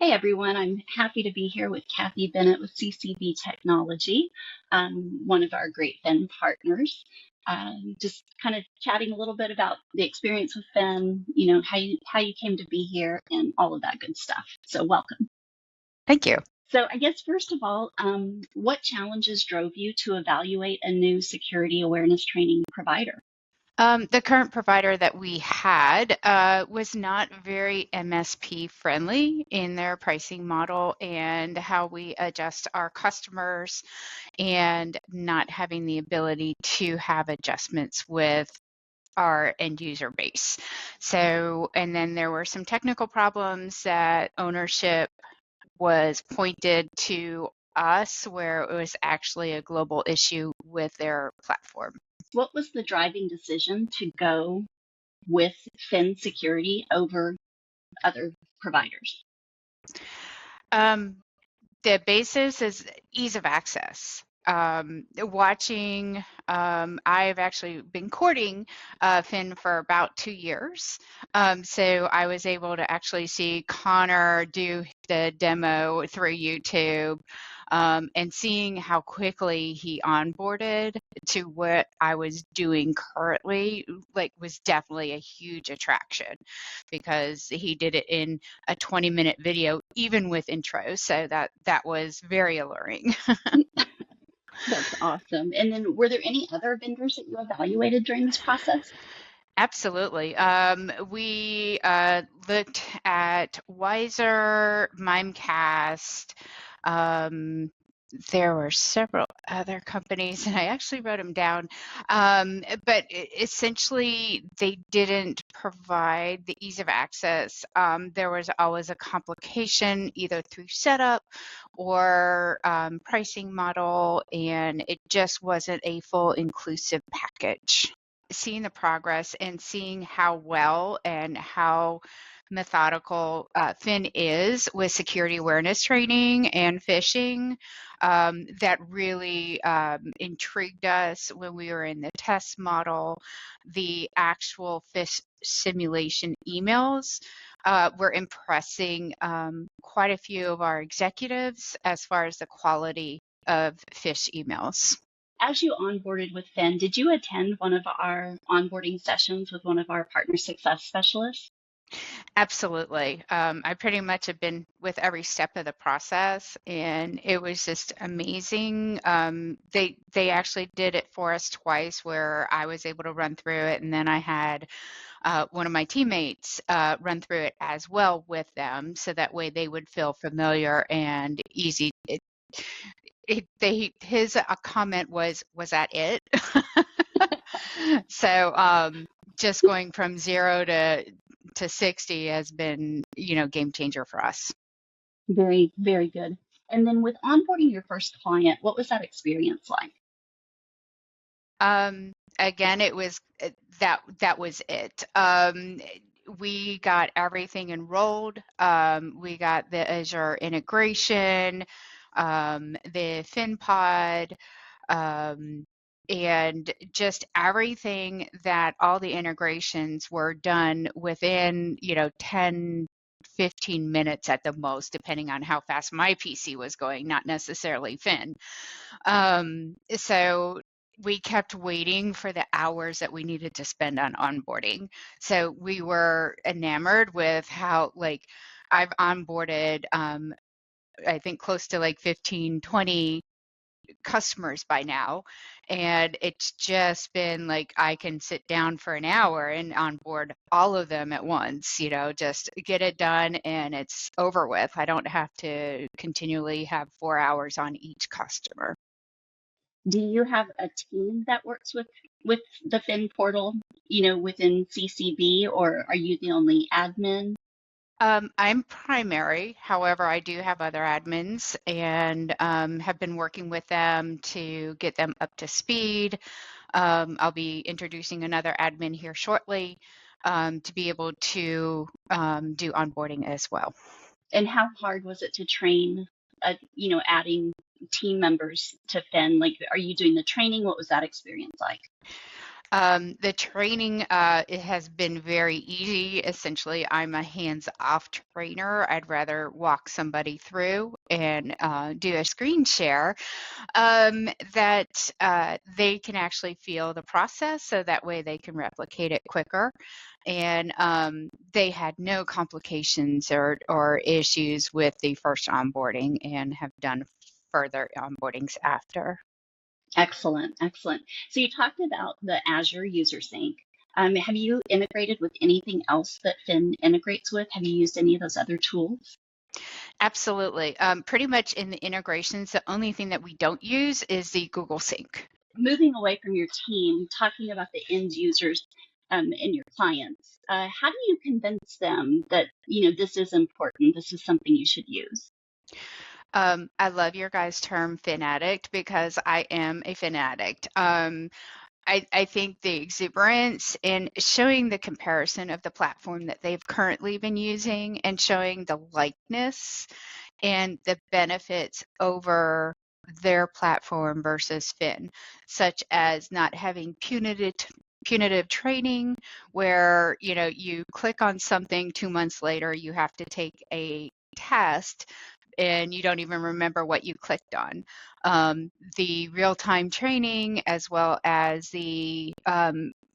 Hey everyone, I'm happy to be here with Kathy Bennett with CCB Technology, one of our great Phin partners. Just kind of chatting a little bit about the experience with Phin, how you came to be here and all of that good stuff. So welcome. Thank you. So I guess first of all, what challenges drove you to evaluate a new security awareness training provider? The current provider that we had was not very MSP friendly in their pricing model and how we adjust our customers and not having the ability to have adjustments with our end user base. And then there were some technical problems that ownership was pointed to us where it was actually a global issue with their platform. What was the driving decision to go with Phin Security over other providers? Um, the basis is ease of access. I've actually been courting Finn for about 2 years. So I was able to actually see Connor do the demo through YouTube, and seeing how quickly he onboarded to what I was doing currently, like, was definitely a huge attraction because he did it in a 20-minute video, even with intros. So that was very alluring. That's awesome. And then were there any other vendors that you evaluated during this process? Absolutely. We looked at Wiser, Mimecast. Um, there were several other companies, and I actually wrote them down. But essentially, they didn't provide the ease of access. There was always a complication, either through setup or pricing model, and it just wasn't a full inclusive package. Seeing the progress and seeing how well and how methodical Finn is with security awareness training and phishing, that really intrigued us when we were in the test model. The actual fish simulation emails were impressing quite a few of our executives as far as the quality of fish emails. As you onboarded with Finn, did you attend one of our onboarding sessions with one of our partner success specialists? Absolutely. I pretty much have been with every step of the process, and it was just amazing. They actually did it for us twice, where I was able to run through it, and then I had one of my teammates run through it as well with them, so that way they would feel familiar and easy. His comment was that it? So just going from 0 to 60 has been, game changer for us. Very, very good. And then with onboarding your first client, what was that experience like? Again, it was that was it. We got everything enrolled. We got the Azure integration, the FinPod, um, and just everything, that all the integrations were done within, 10, 15 minutes at the most, depending on how fast my PC was going, not necessarily Fin. So we kept waiting for the hours that we needed to spend on onboarding. So we were enamored with how, like, I've onboarded, I think close to like 15, 20 customers by now. And it's just been like I can sit down for an hour and onboard all of them at once, just get it done and it's over with. I don't have to continually have 4 hours on each customer. Do you have a team that works with the Finn portal, within CCB, or are you the only admin? I'm primary. However, I do have other admins and have been working with them to get them up to speed. I'll be introducing another admin here shortly, to be able to do onboarding as well. And how hard was it to train, adding team members to Finn? Like, are you doing the training? What was that experience like? The training it has been very easy. Essentially, I'm a hands-off trainer. I'd rather walk somebody through and do a screen share that they can actually feel the process, so that way they can replicate it quicker. And they had no complications or issues with the first onboarding and have done further onboardings after. Excellent, excellent. So you talked about the Azure User Sync. Have you integrated with anything else that Phin integrates with? Have you used any of those other tools? Absolutely. Pretty much in the integrations, the only thing that we don't use is the Google Sync. Moving away from your team, talking about the end users and your clients, how do you convince them that this is important? This is something you should use. I love your guys' term Fin addict because I am a Fin addict. I think the exuberance and showing the comparison of the platform that they've currently been using and showing the likeness and the benefits over their platform versus Fin, such as not having punitive training where you click on something 2 months later you have to take a test and you don't even remember what you clicked on. The real-time training as well as the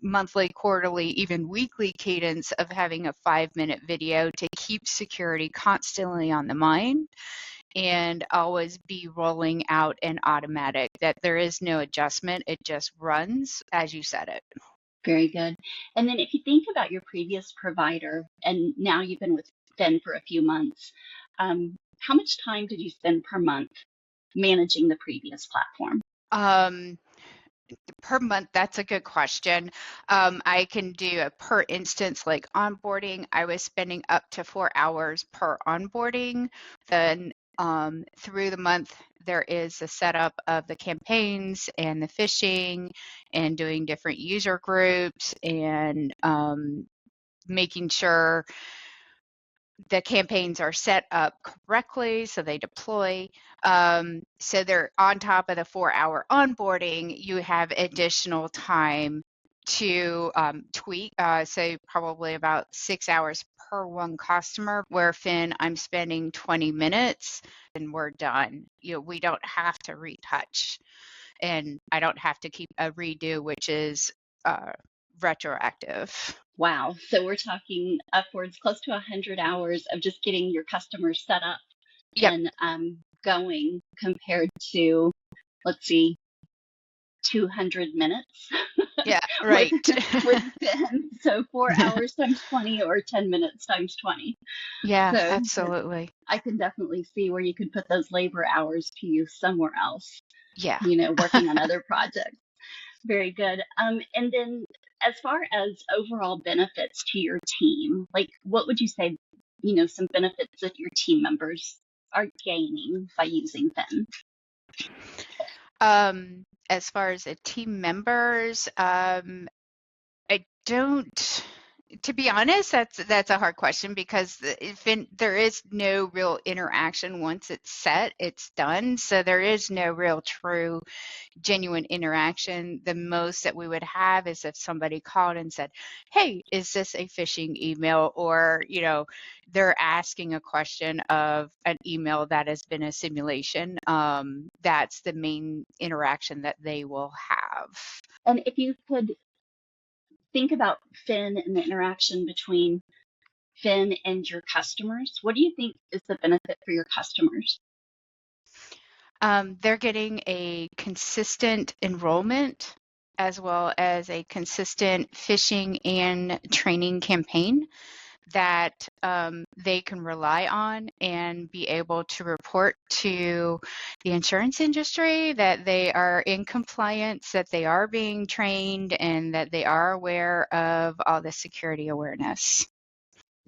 monthly, quarterly, even weekly cadence of having a 5-minute video to keep security constantly on the mind and always be rolling out an automatic, that there is no adjustment, it just runs as you set it. Very good. And then if you think about your previous provider, and now you've been with Phin for a few months, how much time did you spend per month managing the previous platform? Um, Per month, that's a good question. I can do a per instance like onboarding. I was spending up to 4 hours per onboarding. Then through the month, there is the setup of the campaigns and the phishing and doing different user groups and making sure the campaigns are set up correctly so they deploy. So they're on top of the 4 hour onboarding, you have additional time to tweak. So probably about 6 hours per one customer, where Finn, I'm spending 20 minutes and we're done. We don't have to retouch and I don't have to keep a redo, which is retroactive. Wow. So we're talking upwards close to 100 hours of just getting your customers set up Yep. and going compared to, let's see, 200 minutes Yeah, with right. with Finn. So 4 hours times 20 or 10 minutes times 20. Yeah, So absolutely. I can definitely see where you could put those labor hours to use somewhere else, Yeah. working on other projects. Very good. And then as far as overall benefits to your team, like what would you say, some benefits that your team members are gaining by using Finn? As far as the team members, I don't, to be honest, that's a hard question because there is no real interaction once it's set, it's done. So there is no real true genuine interaction. The most that we would have is if somebody called and said, "Hey, is this a phishing email?" Or, they're asking a question of an email that has been a simulation. That's the main interaction that they will have. And if you could think about Finn and the interaction between Finn and your customers, what do you think is the benefit for your customers? They're getting a consistent enrollment as well as a consistent phishing and training campaign that they can rely on and be able to report to the insurance industry that they are in compliance, that they are being trained, and that they are aware of all the security awareness.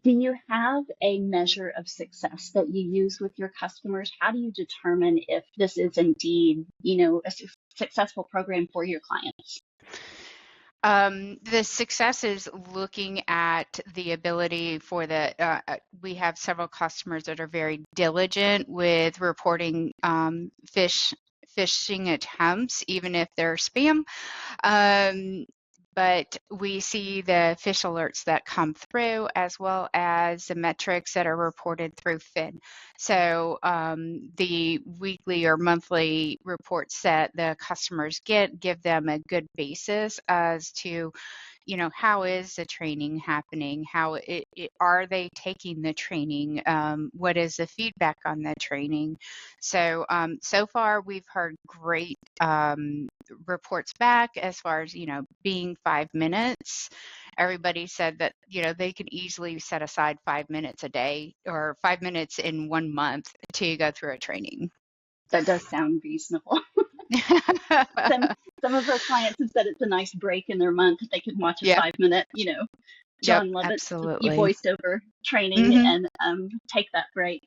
Do you have a measure of success that you use with your customers? How do you determine if this is indeed, a successful program for your clients? The success is looking at the ability for we have several customers that are very diligent with reporting phishing attempts, even if they're spam. but we see the fish alerts that come through as well as the metrics that are reported through Phin. So the weekly or monthly reports that the customers get give them a good basis as to, how is the training happening? Are they taking the training? What is the feedback on the training? So so far we've heard great reports back as far as, being 5 minutes. Everybody said that, they could easily set aside 5 minutes a day or 5 minutes in 1 month to go through a training. That does sound reasonable. Some some of our clients have said it's a nice break in their month if they could watch a Yep. 5 minute, Yep. John Lovett's Absolutely. voiced over training Hmm. and take that break.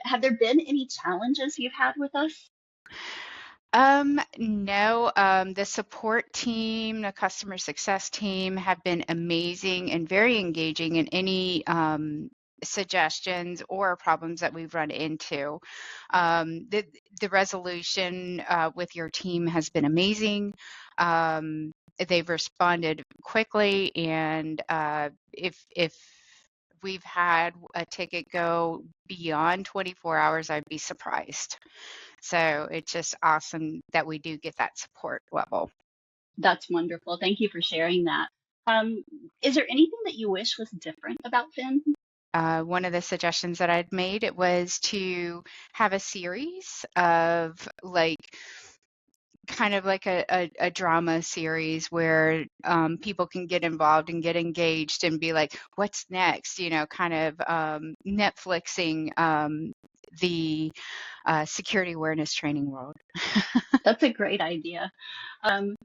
Have there been any challenges you've had with us? No, the support team, the customer success team have been amazing and very engaging in any suggestions or problems that we've run into. The resolution with your team has been amazing. They've responded quickly, and if we've had a ticket go beyond 24 hours, I'd be surprised. So it's just awesome that we do get that support level. That's wonderful. Thank you for sharing that. Um, is there anything that you wish was different about Finn? One of the suggestions that I'd made it was to have a series of like kind of like a drama series where people can get involved and get engaged and be like, what's next? Kind of Netflixing the security awareness training world. That's a great idea. Um,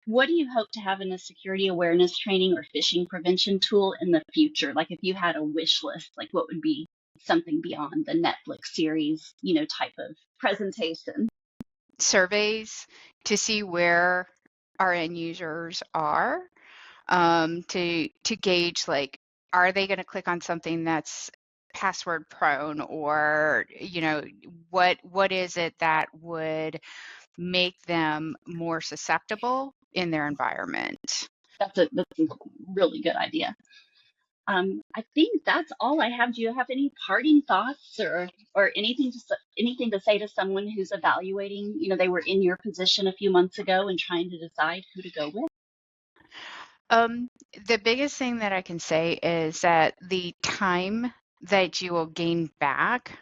what do you hope to have in a security awareness training or phishing prevention tool in the future? Like if you had a wish list, like what would be something beyond the Netflix series, type of presentation? Surveys to see where our end users are, to gauge like, are they going to click on something that's password prone, or what is it that would make them more susceptible in their environment. That's a really good idea. I think that's all I have. Do you have any parting thoughts or anything to say to someone who's evaluating? They were in your position a few months ago and trying to decide who to go with. Um, the biggest thing that I can say is that the time that you will gain back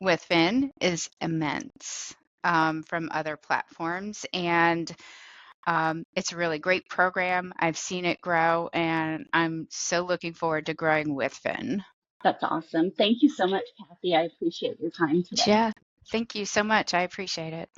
with Fin is immense from other platforms. And it's a really great program. I've seen it grow, and I'm so looking forward to growing with Fin. That's awesome. Thank you so much, Kathy. I appreciate your time today. Yeah, thank you so much. I appreciate it.